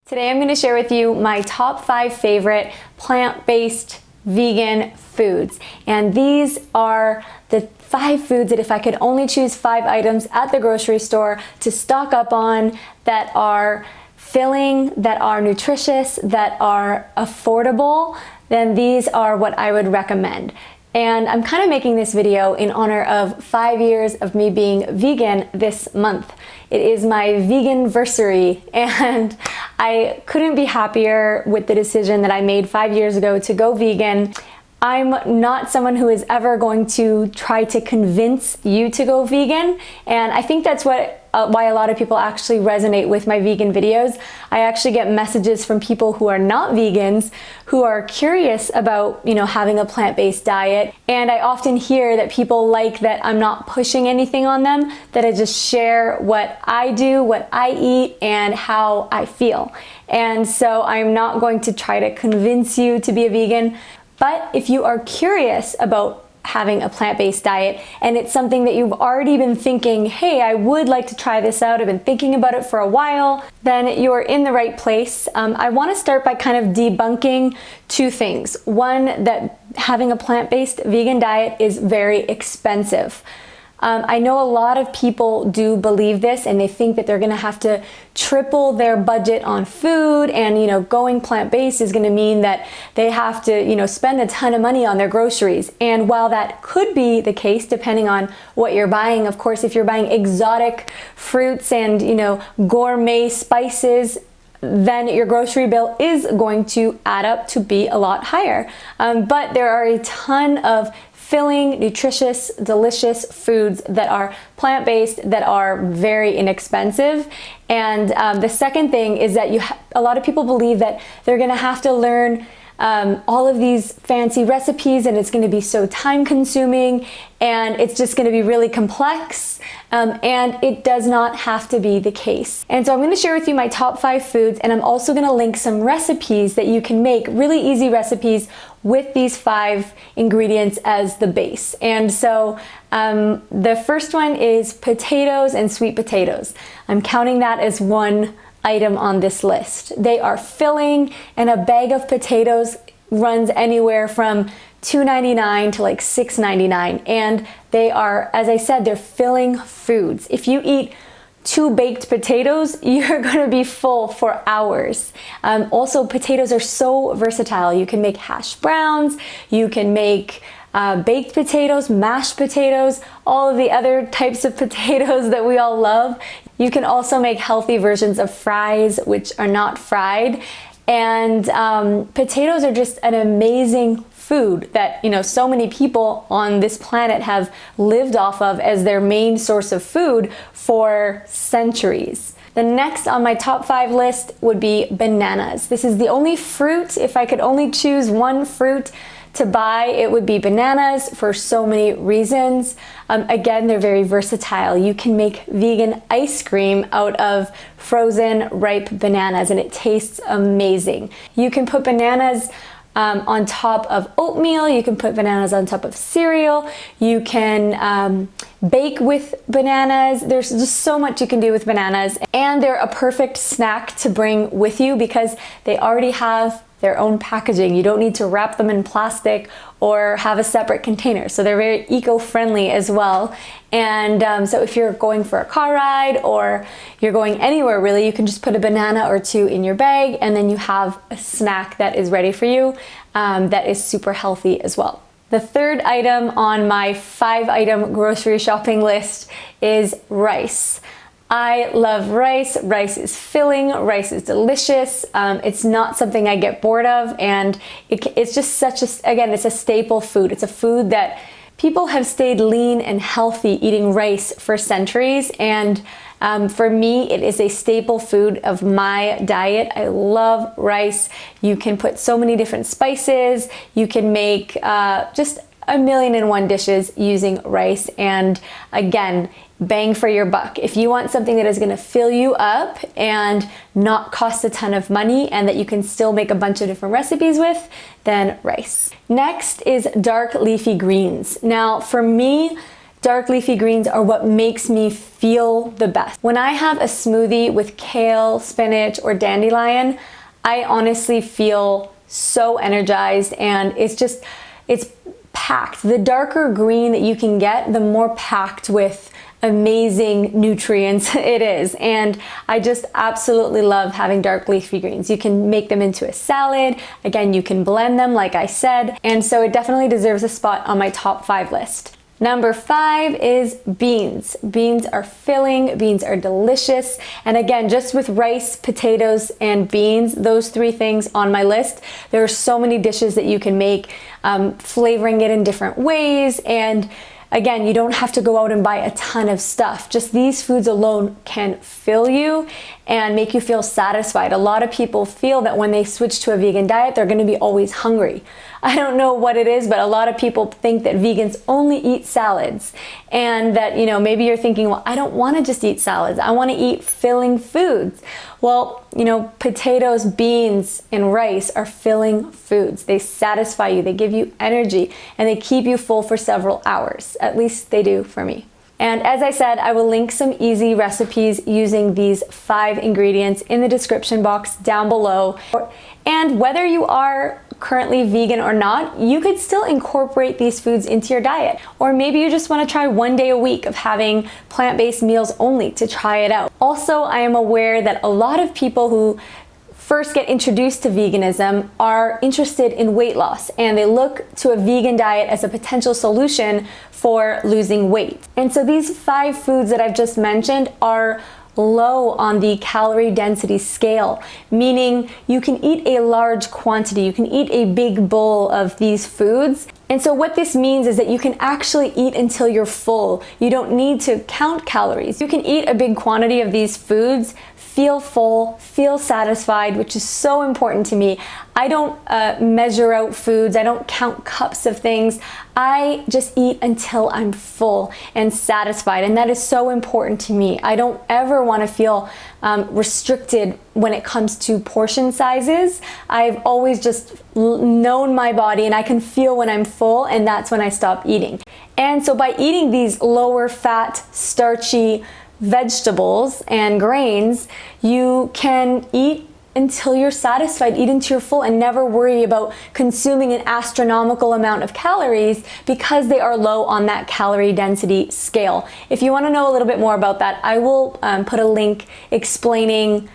Today I'm going to share with you my top 5 favorite plant-based vegan foods. And these are the 5 foods that if I could only choose 5 items at the grocery store to stock up on that are filling, that are nutritious, that are affordable, then these are what I would recommend. And I'm kind of making this video in honor of 5 years of me being vegan this month. It is my veganversary, and I couldn't be happier with the decision that I made 5 years ago to go vegan. I'm not someone who is ever going to try to convince you to go vegan, and I think that's why a lot of people actually resonate with my vegan videos. I actually get messages from people who are not vegans who are curious about, having a plant-based diet, and I often hear that people like that I'm not pushing anything on them, that I just share what I do, what I eat, and how I feel. And so I'm not going to try to convince you to be a vegan. But if you are curious about having a plant-based diet and it's something that you've already been thinking, hey, I would like to try this out, I've been thinking about it for a while, then you're in the right place. I want to start by kind of debunking 2 things. One, that having a plant-based vegan diet is very expensive. I know a lot of people do believe this, and they think that they're going to have to triple their budget on food, and going plant-based is going to mean that they have to spend a ton of money on their groceries. And while that could be the case depending on what you're buying, of course, if you're buying exotic fruits and gourmet spices, then your grocery bill is going to add up to be a lot higher. But there are a ton of filling, nutritious, delicious foods that are plant-based that are very inexpensive. And the second thing is that a lot of people believe that they're gonna have to learn all of these fancy recipes, and it's going to be so time consuming, and it's just going to be really complex, and it does not have to be the case. And so I'm going to share with you my top 5 foods, and I'm also going to link some recipes that you can make, really easy recipes with these 5 ingredients as the base. And so the first one is potatoes and sweet potatoes. I'm counting that as one item on this list. They are filling, and a bag of potatoes runs anywhere from $2.99 to like $6.99, and they are, as I said, they're filling foods. If you eat 2 baked potatoes, you're going to be full for hours. Also, potatoes are so versatile. You can make hash browns, you can make baked potatoes, mashed potatoes, all of the other types of potatoes that we all love. You can also make healthy versions of fries, which are not fried. And potatoes are just an amazing food that so many people on this planet have lived off of as their main source of food for centuries. The next on my top 5 list would be bananas. This is the only fruit, if I could only choose one fruit to buy, it would be bananas for so many reasons. Again, they're very versatile. You can make vegan ice cream out of frozen ripe bananas, and it tastes amazing. You can put bananas on top of oatmeal, you can put bananas on top of cereal, you can bake with bananas. There's just so much you can do with bananas, and they're a perfect snack to bring with you because they already have their own packaging. You don't need to wrap them in plastic or have a separate container. So they're very eco-friendly as well. And so if you're going for a car ride or you're going anywhere really, you can just put a banana or 2 in your bag, and then you have a snack that is ready for you that is super healthy as well. The third item on my 5-item grocery shopping list is rice. I love rice. Rice is filling, rice is delicious. It's not something I get bored of, and it's just again, it's a staple food. It's a food that people have stayed lean and healthy eating rice for centuries, and for me, it is a staple food of my diet. I love rice. You can put so many different spices. You can make just a million and one dishes using rice, and again, bang for your buck. If you want something that is going to fill you up and not cost a ton of money and that you can still make a bunch of different recipes with, then rice. Next is dark leafy greens. Now, for me, Dark leafy greens are what makes me feel the best. When I have a smoothie with kale, spinach, or dandelion, I honestly feel so energized, and it's packed. The darker green that you can get, the more packed with amazing nutrients it is. And I just absolutely love having dark leafy greens. You can make them into a salad. Again, you can blend them like I said. And so it definitely deserves a spot on my top 5 list. Number 5 is beans. Beans are filling, beans are delicious. And again, just with rice, potatoes, and beans, those 3 things on my list, there are so many dishes that you can make, flavoring it in different ways. And again, you don't have to go out and buy a ton of stuff. Just these foods alone can fill you and make you feel satisfied. A lot of people feel that when they switch to a vegan diet, they're gonna be always hungry. I don't know what it is, but a lot of people think that vegans only eat salads, and that, maybe you're thinking, well, I don't wanna just eat salads. I wanna eat filling foods. Well, potatoes, beans, and rice are filling foods. They satisfy you, they give you energy, and they keep you full for several hours. At least they do for me. And as I said, I will link some easy recipes using these 5 ingredients in the description box down below. And whether you are currently vegan or not, you could still incorporate these foods into your diet. Or maybe you just want to try one day a week of having plant-based meals only to try it out. Also, I am aware that a lot of people who first get introduced to veganism are interested in weight loss, and they look to a vegan diet as a potential solution for losing weight. And so these 5 foods that I've just mentioned are low on the calorie density scale, meaning you can eat a large quantity, you can eat a big bowl of these foods. And so what this means is that you can actually eat until you're full. You don't need to count calories. You can eat a big quantity of these foods, feel full, feel satisfied, which is so important to me. I don't measure out foods. I don't count cups of things. I just eat until I'm full and satisfied, and that is so important to me. I don't ever want to feel restricted when it comes to portion sizes. I've always just known my body, and I can feel when I'm full, and that's when I stop eating. And so by eating these lower fat, starchy vegetables and grains, you can eat until you're satisfied, eat until you're full, and never worry about consuming an astronomical amount of calories because they are low on that calorie density scale. If you want to know a little bit more about that, I will put a link explaining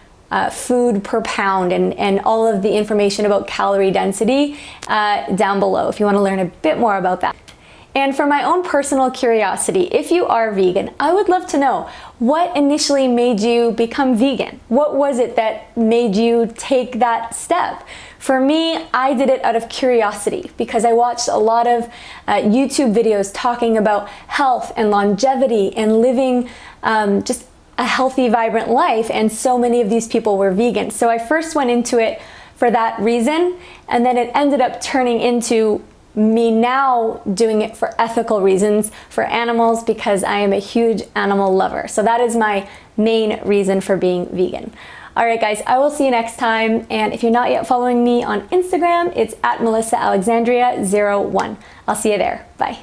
food per pound and all of the information about calorie density down below if you want to learn a bit more about that. And for my own personal curiosity, if you are vegan, I would love to know what initially made you become vegan. What was it that made you take that step? For me, I did it out of curiosity because I watched a lot of YouTube videos talking about health and longevity and living just a healthy, vibrant life, and so many of these people were vegan. So I first went into it for that reason, and then it ended up turning into me now doing it for ethical reasons, for animals, because I am a huge animal lover. So that is my main reason for being vegan. All right, guys, I will see you next time. And if you're not yet following me on Instagram, it's @MelissaAlexandria01. I'll see you there. Bye.